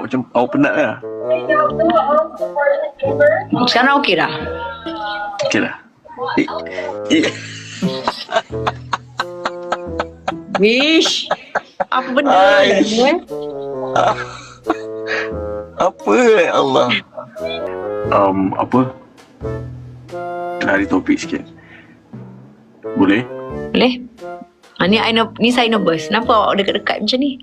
Macam awak penat lah. Sekarang okey dah? Okey lah. Wish. Apa benda ni? Apa ya Allah? Apa? Lari topik sikit. Boleh? Boleh? Ni saya nervous. Kenapa awak dekat-dekat macam ni?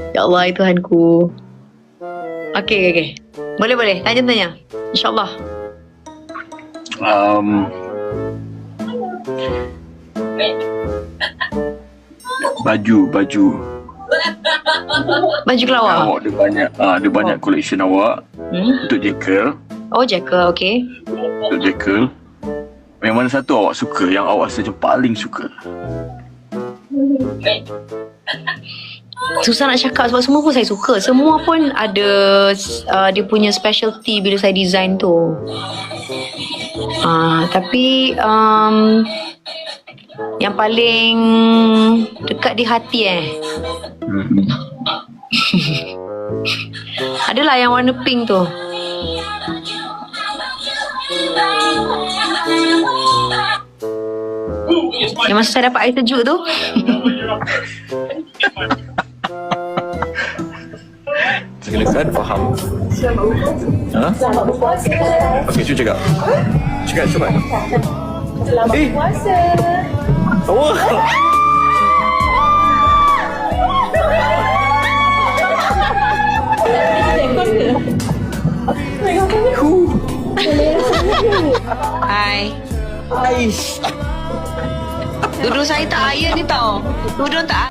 Ya Allah, Tuhanku. Okey. Boleh. Tanya. InsyaAllah. Baju. Baju kelawar? Awak ada banyak collection awak. Untuk Jekyll. Oh, Jekyll, okey. Untuk Jekyll. Yang mana satu awak suka? Yang awak saja paling suka? Susah nak cakap sebab semua pun saya suka. Semua pun ada dia punya specialty bila saya design tu. Tapi yang paling dekat di hati adalah yang warna pink tu. Yang masa saya dapat air sejuk tu. Silakan, faham. Selamat berpuasa. Okey, cuba cakap. Cepat. Selamat berpuasa. Oh. Hai. Aish. Duduk saya tak air ni tau. Duduk tak